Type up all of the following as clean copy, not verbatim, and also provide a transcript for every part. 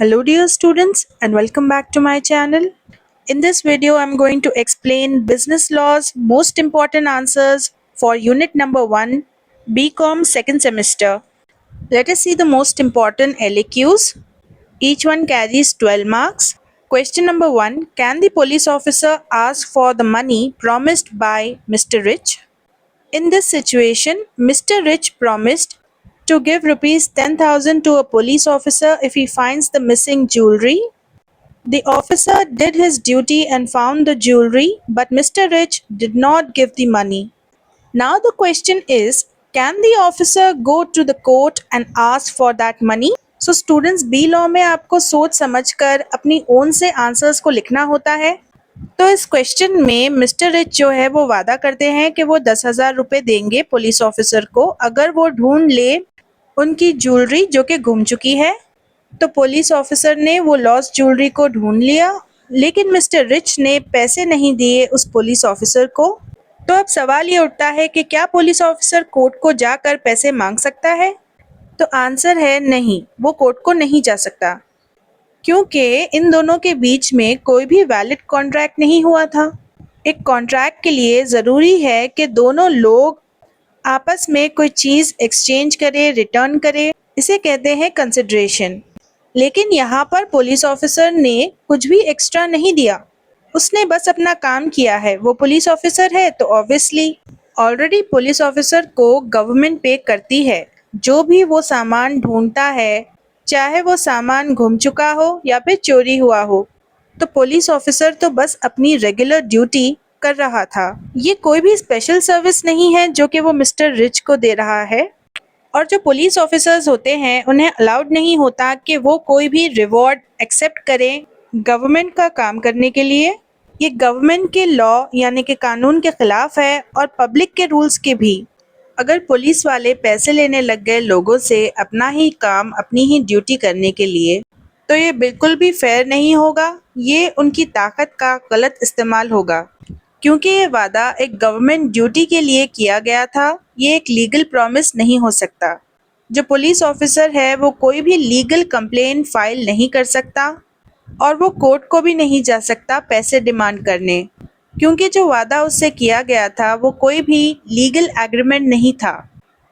Hello dear students and welcome back to my channel. In this video I'm going to explain business laws most important answers for unit number 1 BCom second semester. Let us see the most important LAQs. Each one carries 12 marks. Question number 1, can the police officer ask for the money promised by Mr. Rich? In this situation, Mr. Rich promised to give rupees 10,000 to a police officer if he finds the missing jewelry. The officer did his duty and found the jewelry, but Mr. Rich did not give the money. Now the question is, can the officer go to the court and ask for that money? So students, B law में आपको सोच समझकर अपनी own से answers को लिखना होता है. तो इस क्वेश्चन में मिस्टर रिच जो है वो वादा करते हैं कि वो 10,000 रुपये देंगे पुलिस ऑफिसर को अगर वो ढूंढ ले उनकी ज्वेलरी जो कि गुम चुकी है. तो पुलिस ऑफिसर ने वो लॉस्ट ज्वेलरी को ढूंढ लिया, लेकिन मिस्टर रिच ने पैसे नहीं दिए उस पुलिस ऑफिसर को. तो अब सवाल ये उठता है कि क्या पुलिस ऑफिसर कोर्ट को जाकर पैसे मांग सकता है? तो आंसर है नहीं, वो कोर्ट को नहीं जा सकता, क्योंकि इन दोनों के बीच में कोई भी वैलिड कॉन्ट्रैक्ट नहीं हुआ था. एक कॉन्ट्रैक्ट के लिए ज़रूरी है कि दोनों लोग आपस में कोई चीज़ एक्सचेंज करे, रिटर्न करे, इसे कहते हैं कंसिडरेशन. लेकिन यहाँ पर पुलिस ऑफिसर ने कुछ भी एक्स्ट्रा नहीं दिया, उसने बस अपना काम किया है. वो पुलिस ऑफिसर है तो ऑब्वियसली ऑलरेडी पुलिस ऑफिसर को गवर्नमेंट पे करती है जो भी वो सामान ढूंढता है, चाहे वो सामान गुम चुका हो या फिर चोरी हुआ हो. तो पुलिस ऑफिसर तो बस अपनी रेगुलर ड्यूटी कर रहा था. ये कोई भी स्पेशल सर्विस नहीं है जो कि वो मिस्टर रिच को दे रहा है. और जो पुलिस ऑफिसर्स होते हैं उन्हें अलाउड नहीं होता कि वो कोई भी रिवॉर्ड एक्सेप्ट करें गवर्नमेंट का काम करने के लिए. ये गवर्नमेंट के लॉ यानी कि कानून के खिलाफ है और पब्लिक के रूल्स के भी. अगर पुलिस वाले पैसे लेने लग गए लोगों से अपना ही काम, अपनी ही ड्यूटी करने के लिए, तो ये बिल्कुल भी फेयर नहीं होगा. ये उनकी ताकत का गलत इस्तेमाल होगा, क्योंकि ये वादा एक गवर्नमेंट ड्यूटी के लिए किया गया था. ये एक लीगल प्रॉमिस नहीं हो सकता. जो पुलिस ऑफिसर है वो कोई भी लीगल कंप्लेन फाइल नहीं कर सकता और वो कोर्ट को भी नहीं जा सकता पैसे डिमांड करने, क्योंकि जो वादा उससे किया गया था वो कोई भी लीगल एग्रीमेंट नहीं था.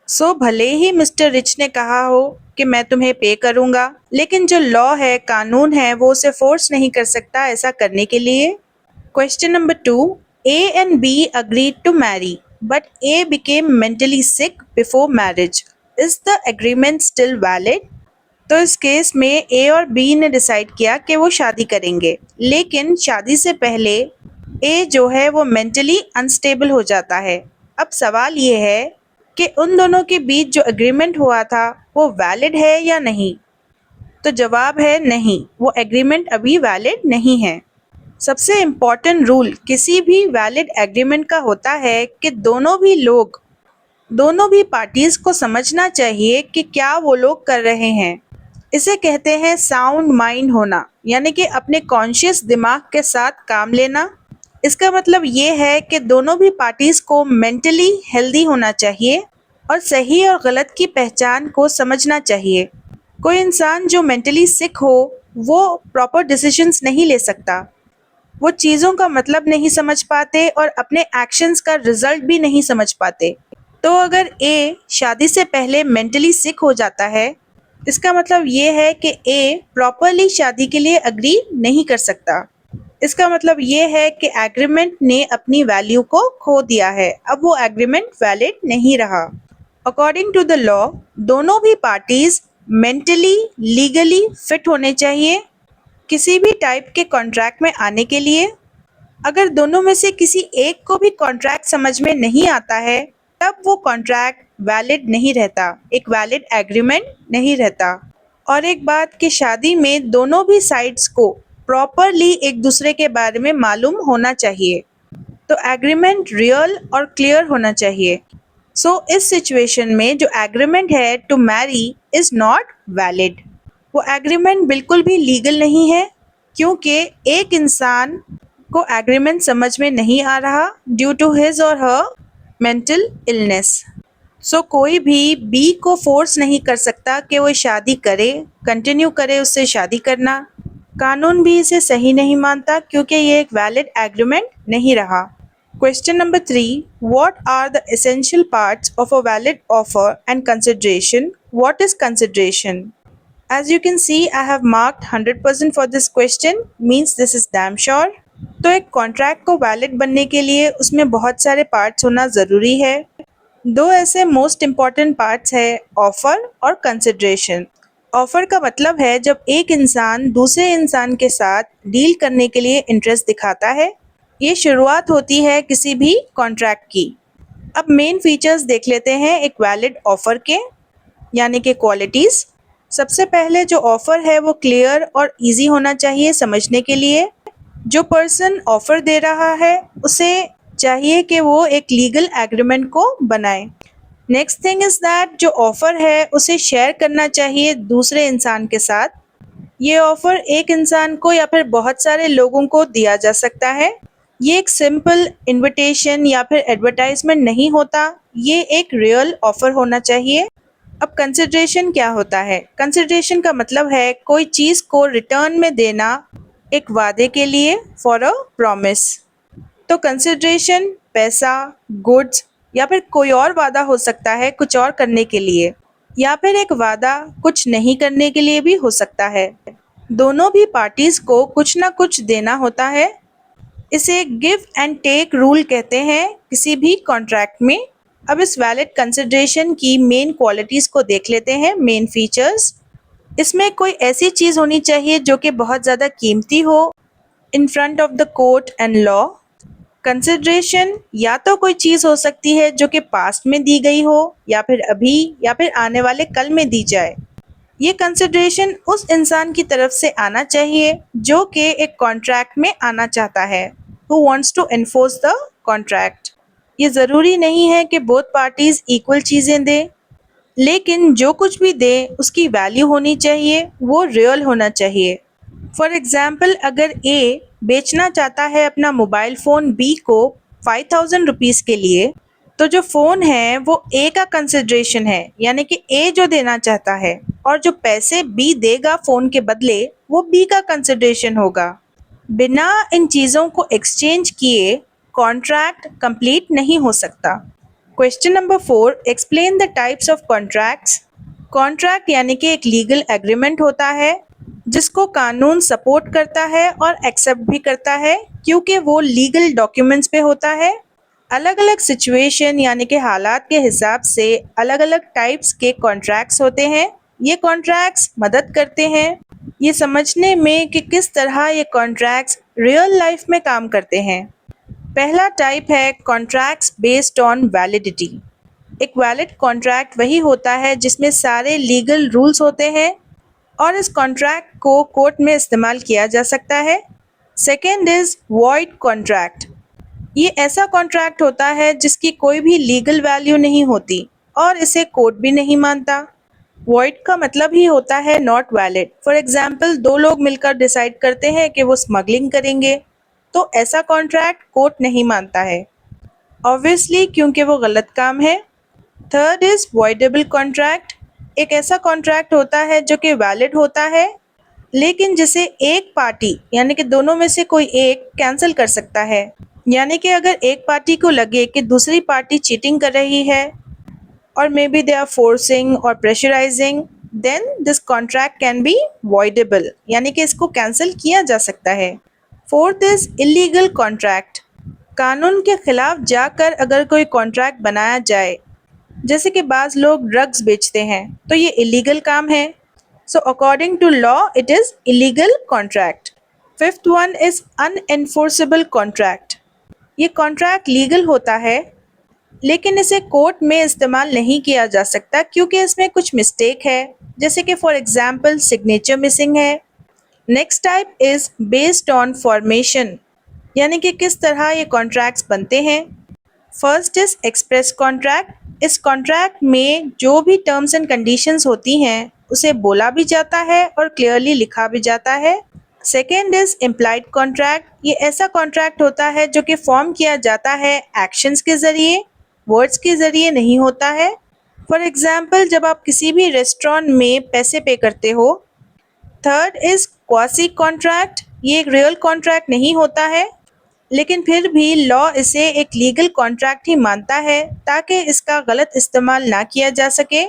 सो भले ही मिस्टर रिच ने कहा हो कि मैं तुम्हें पे करूंगा, लेकिन जो लॉ है, कानून है, वो उसे फोर्स नहीं कर सकता ऐसा करने के लिए. Question number 2, A and B agreed to marry, but A became mentally sick before marriage. Is the agreement still valid? तो इस केस में A और B ने डिसाइड किया कि वो शादी करेंगे, लेकिन शादी से पहले A जो है वो मेंटली अनस्टेबल हो जाता है. अब सवाल ये है कि उन दोनों के बीच जो एग्रीमेंट हुआ था वो वैलिड है या नहीं. तो जवाब है नहीं, वो एग्रीमेंट अभी वैलिड नहीं है. सबसे इम्पॉर्टेंट रूल किसी भी वैलिड एग्रीमेंट का होता है कि दोनों भी पार्टीज़ को समझना चाहिए कि क्या वो लोग कर रहे हैं. इसे कहते हैं साउंड माइंड होना, यानी कि अपने कॉन्शियस दिमाग के साथ काम लेना. इसका मतलब ये है कि दोनों भी पार्टीज़ को मेंटली हेल्दी होना चाहिए और सही और गलत की पहचान को समझना चाहिए. कोई इंसान जो मेंटली सिक हो वो प्रॉपर डिसीजंस नहीं ले सकता, वो चीज़ों का मतलब नहीं समझ पाते और अपने एक्शंस का रिजल्ट भी नहीं समझ पाते. तो अगर ए शादी से पहले मेंटली सिक हो जाता है, इसका मतलब ये है कि ए प्रॉपरली शादी के लिए अग्री नहीं कर सकता. इसका मतलब ये है कि एग्रीमेंट ने अपनी वैल्यू को खो दिया है, अब वो एग्रीमेंट वैलिड नहीं रहा. अकॉर्डिंग टू द लॉ दोनों भी पार्टीज मेंटली लीगली फिट होने चाहिए किसी भी टाइप के कॉन्ट्रैक्ट में आने के लिए. अगर दोनों में से किसी एक को भी कॉन्ट्रैक्ट समझ में नहीं आता है, तब वो कॉन्ट्रैक्ट वैलिड नहीं रहता, एक वैलिड एग्रीमेंट नहीं रहता. और एक बात कि शादी में दोनों भी साइड्स को प्रॉपरली एक दूसरे के बारे में मालूम होना चाहिए, तो एग्रीमेंट रियल और क्लियर होना चाहिए. सो इस सिचुएशन में जो एग्रीमेंट है to marry is not valid. वो एग्रीमेंट बिल्कुल भी लीगल नहीं है, क्योंकि एक इंसान को एग्रीमेंट समझ में नहीं आ रहा ड्यू टू हिज और हर मेंटल इलनेस. सो कोई भी बी को फोर्स नहीं कर सकता कि वो शादी करे, कंटिन्यू करे उससे शादी करना। कानून भी इसे सही नहीं मानता क्योंकि ये एक वैलिड एग्रीमेंट नहीं रहा। Question number 3, what are the essential parts of a valid offer and consideration? What is consideration? As you can see, I have marked 100% for this question, means this is damn sure. तो एक contract को valid बनने के लिए उसमें बहुत सारे parts होना ज़रूरी है। दो ऐसे मोस्ट इम्पॉर्टेंट पार्ट्स है, ऑफर और कंसिडरेशन। ऑफर का मतलब है जब एक इंसान दूसरे इंसान के साथ डील करने के लिए इंटरेस्ट दिखाता है। ये शुरुआत होती है किसी भी कॉन्ट्रैक्ट की। अब मेन फीचर्स देख लेते हैं एक वैलिड ऑफर के, यानी कि क्वालिटीज़। सबसे पहले जो ऑफ़र है वो क्लियर और इजी होना चाहिए समझने के लिए। जो पर्सन ऑफ़र दे रहा है उसे चाहिए कि वो एक लीगल एग्रीमेंट को बनाए। नेक्स्ट थिंग इज़ दैट जो ऑफ़र है उसे शेयर करना चाहिए दूसरे इंसान के साथ। ये ऑफ़र एक इंसान को या फिर बहुत सारे लोगों को दिया जा सकता है। ये एक सिंपल इनविटेशन या फिर एडवर्टाइजमेंट नहीं होता, ये एक रियल ऑफ़र होना चाहिए। अब कंसिडरेशन क्या होता है? कंसिडरेशन का मतलब है कोई चीज़ को रिटर्न में देना एक वादे के लिए, फॉर अ प्रॉमिस। तो कंसिडरेशन पैसा, गुड्स या फिर कोई और वादा हो सकता है कुछ और करने के लिए, या फिर एक वादा कुछ नहीं करने के लिए भी हो सकता है। दोनों भी पार्टीज को कुछ ना कुछ देना होता है। इसे गिव एंड टेक रूल कहते हैं किसी भी कॉन्ट्रैक्ट में। अब इस वैलिड कंसिडरेशन की मेन क्वालिटीज़ को देख लेते हैं, मेन फीचर्स। इसमें कोई ऐसी चीज़ होनी चाहिए जो कि बहुत ज़्यादा कीमती हो in front of the court and law. Consideration या तो कोई चीज़ हो सकती है जो कि पास्ट में दी गई हो, या फिर अभी, या फिर आने वाले कल में दी जाए। ये कंसिडरेशन उस इंसान की तरफ से आना चाहिए जो कि एक कॉन्ट्रैक्ट में आना चाहता है, who wants to enforce the contract. ये ज़रूरी नहीं है कि बोथ पार्टीज़ इक्वल चीज़ें दें, लेकिन जो कुछ भी दे उसकी वैल्यू होनी चाहिए, वो रियल होना चाहिए। फॉर एग्ज़ाम्पल, अगर ए बेचना चाहता है अपना मोबाइल फ़ोन बी को 5000 रुपीज़ के लिए, तो जो फ़ोन है वो ए का कंसिडरेशन है, यानी कि ए जो देना चाहता है, और जो पैसे बी देगा फ़ोन के बदले वो बी का कंसिडरेशन होगा। बिना इन चीज़ों को एक्सचेंज किए कॉन्ट्रैक्ट कंप्लीट नहीं हो सकता। Question number 4, explain the types of contracts. Contract यानी कि एक लीगल एग्रीमेंट होता है जिसको कानून सपोर्ट करता है और एक्सेप्ट भी करता है क्योंकि वो लीगल डॉक्यूमेंट्स पे होता है। अलग अलग सिचुएशन यानी कि हालात के हिसाब से अलग अलग टाइप्स के कॉन्ट्रैक्ट्स होते हैं। ये कॉन्ट्रैक्ट्स मदद करते हैं ये समझने में कि किस तरह ये कॉन्ट्रैक्ट्स रियल लाइफ में काम करते हैं। पहला टाइप है कॉन्ट्रैक्ट्स बेस्ड ऑन वैलिडिटी। एक वैलिड कॉन्ट्रैक्ट वही होता है जिसमें सारे लीगल रूल्स होते हैं और इस कॉन्ट्रैक्ट को कोर्ट में इस्तेमाल किया जा सकता है। Second is void contract. ये ऐसा कॉन्ट्रैक्ट होता है जिसकी कोई भी लीगल वैल्यू नहीं होती और इसे कोर्ट भी नहीं मानता। वॉइड का मतलब ही होता है नॉट वैलिड। फॉर एग्जाम्पल, दो लोग मिलकर डिसाइड करते हैं कि वो स्मगलिंग करेंगे, तो ऐसा कॉन्ट्रैक्ट कोर्ट नहीं मानता है, ऑब्वियसली क्योंकि वो गलत काम है। Third is voidable contract. एक ऐसा कॉन्ट्रैक्ट होता है जो कि वैलिड होता है लेकिन जिसे एक पार्टी यानी कि दोनों में से कोई एक कैंसिल कर सकता है। यानी कि अगर एक पार्टी को लगे कि दूसरी पार्टी चीटिंग कर रही है और may be they are forcing और pressurising, then this contract can be voidable, यानी कि इसको कैंसिल किया जा सकता है। Fourth is illegal contract. कानून के खिलाफ जाकर अगर कोई कॉन्ट्रैक्ट बनाया जाए, जैसे कि बाज़ लोग ड्रग्स बेचते हैं, तो ये इलीगल काम है। So according to law it is illegal contract. Fifth one is unenforceable contract. ये कॉन्ट्रैक्ट लीगल होता है लेकिन इसे कोर्ट में इस्तेमाल नहीं किया जा सकता क्योंकि इसमें कुछ मिस्टेक है, जैसे कि फॉर एग्जांपल सिग्नेचर मिसिंग है। Next type is based on formation, यानी कि किस तरह ये कॉन्ट्रैक्ट्स बनते हैं। First is express contract. इस कॉन्ट्रैक्ट में जो भी टर्म्स एंड कंडीशंस होती हैं उसे बोला भी जाता है और क्लियरली लिखा भी जाता है। Second is implied contract. ये ऐसा कॉन्ट्रैक्ट होता है जो कि फॉर्म किया जाता है एक्शंस के ज़रिए, वर्ड्स के ज़रिए नहीं होता है। फॉर एग्जाम्पल, जब आप किसी भी रेस्टोरेंट में पैसे पे करते हो। Third is quasi contract. ये एक रियल कॉन्ट्रैक्ट नहीं होता है, लेकिन फिर भी लॉ इसे एक लीगल कॉन्ट्रैक्ट ही मानता है ताकि इसका गलत इस्तेमाल ना किया जा सके,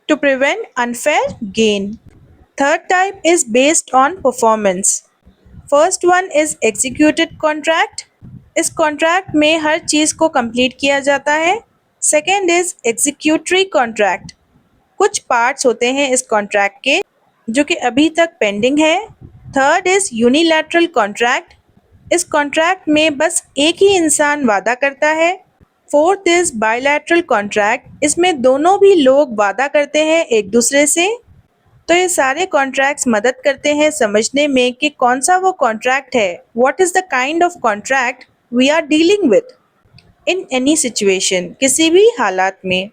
to prevent unfair gain. Third type is based on performance. First one is executed contract. इस कॉन्ट्रैक्ट में हर चीज़ को कंप्लीट किया जाता है। Second is executory contract. कुछ पार्ट्स होते हैं इस कॉन्ट्रैक्ट के जो कि अभी तक पेंडिंग है। Third is unilateral contract. इस कॉन्ट्रैक्ट में बस एक ही इंसान वादा करता है। Fourth is bilateral contract. इसमें दोनों भी लोग वादा करते हैं एक दूसरे से। तो ये सारे कॉन्ट्रैक्ट्स मदद करते हैं समझने में कि कौन सा वो कॉन्ट्रैक्ट है, what is the kind of contract we are dealing with in any situation, किसी भी हालात में।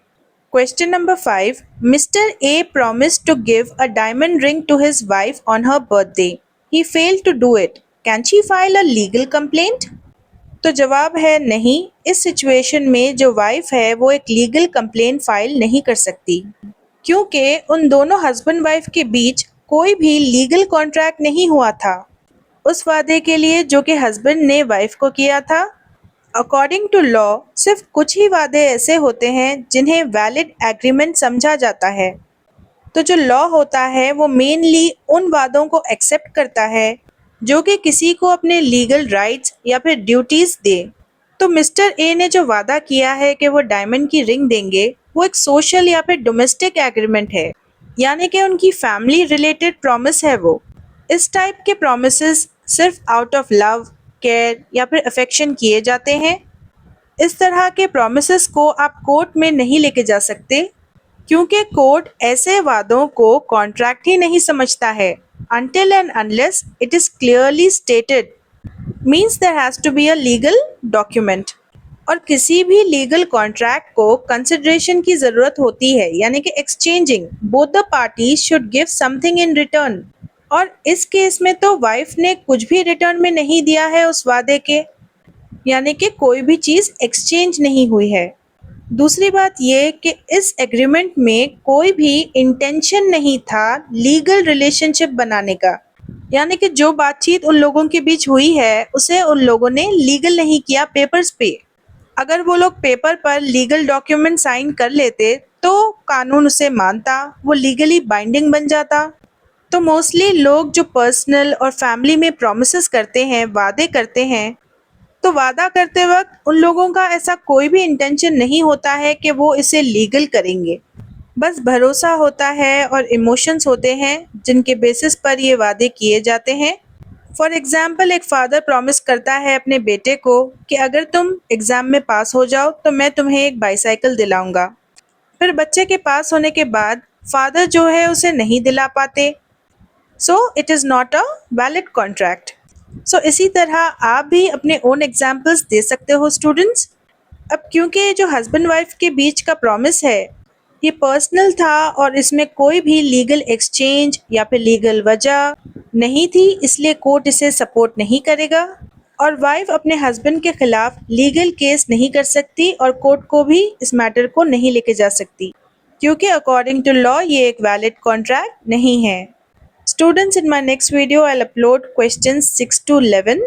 Question number 5, mister A promised to give a diamond ring to his wife on her birthday. He failed to do it. Can she file a legal complaint? तो जवाब है नहीं। इस situation में जो वाइफ है वो एक लीगल कंप्लेंट फाइल नहीं कर सकती, क्योंकि उन दोनों हस्बैंड वाइफ के बीच कोई भी लीगल कॉन्ट्रैक्ट नहीं हुआ था उस वादे के लिए जो कि हस्बैंड ने वाइफ को किया था। अकॉर्डिंग टू लॉ सिर्फ कुछ ही वादे ऐसे होते हैं जिन्हें वैलिड एग्रीमेंट समझा जाता है। तो जो लॉ होता है वो मेनली उन वादों को एक्सेप्ट करता है जो कि किसी को अपने लीगल राइट्स या फिर ड्यूटीज दे। तो मिस्टर ए ने जो वादा किया है कि वो डायमंड की रिंग देंगे, वो एक सोशल या फिर डोमेस्टिक एग्रीमेंट है, यानी कि उनकी फैमिली रिलेटेड प्रॉमिस है वो। इस टाइप के प्रॉमिसेस सिर्फ आउट ऑफ लव, केयर या फिर अफेक्शन किए जाते हैं। इस तरह के प्रॉमिसेस को आप कोर्ट में नहीं लेके जा सकते, क्योंकि कोर्ट ऐसे वादों को कॉन्ट्रैक्ट ही नहीं समझता है until and unless it is clearly stated, means there has to be a legal document। और किसी भी लीगल कॉन्ट्रैक्ट को कंसिडरेशन की ज़रूरत होती है, यानी कि exchanging. Both the parties should give something in return. और इस केस में तो वाइफ ने कुछ भी रिटर्न में नहीं दिया है उस वादे के, यानी कि कोई भी चीज़ एक्सचेंज नहीं हुई है। दूसरी बात ये कि इस एग्रीमेंट में कोई भी इंटेंशन नहीं था लीगल रिलेशनशिप बनाने का, यानी कि जो बातचीत उन लोगों के बीच हुई है उसे उन लोगों ने लीगल नहीं किया पेपर्स पे। अगर वो लोग पेपर पर लीगल डॉक्यूमेंट साइन कर लेते तो कानून उसे मानता, वो लीगली बाइंडिंग बन जाता। तो मोस्टली लोग जो पर्सनल और फैमिली में प्रॉमिसेस करते हैं, वादे करते हैं, तो वादा करते वक्त उन लोगों का ऐसा कोई भी इंटेंशन नहीं होता है कि वो इसे लीगल करेंगे। बस भरोसा होता है और इमोशंस होते हैं जिनके बेसिस पर ये वादे किए जाते हैं। फॉर एग्जाम्पल, एक फादर प्रॉमिस करता है अपने बेटे को कि अगर तुम एग्ज़ाम में पास हो जाओ तो मैं तुम्हें एक बाईसाइकिल दिलाऊंगा। फिर बच्चे के पास होने के बाद फादर जो है उसे नहीं दिला पाते, so it is not a valid contract. So इसी तरह आप भी अपने ओन एग्जाम्पल्स दे सकते हो स्टूडेंट्स। अब क्योंकि जो हस्बैंड वाइफ के बीच का प्रॉमिस है ये पर्सनल था और इसमें कोई भी लीगल एक्सचेंज या फिर लीगल वजह नहीं थी, इसलिए कोर्ट इसे सपोर्ट नहीं करेगा। और वाइफ अपने हस्बैंड के खिलाफ लीगल केस नहीं कर सकती और कोर्ट को भी इस मैटर को नहीं लेके जा सकती, क्योंकि अकॉर्डिंग टू लॉ ये एक वैलिड कॉन्ट्रैक्ट नहीं है। Students, in my next video, I'll upload questions 6 to 11.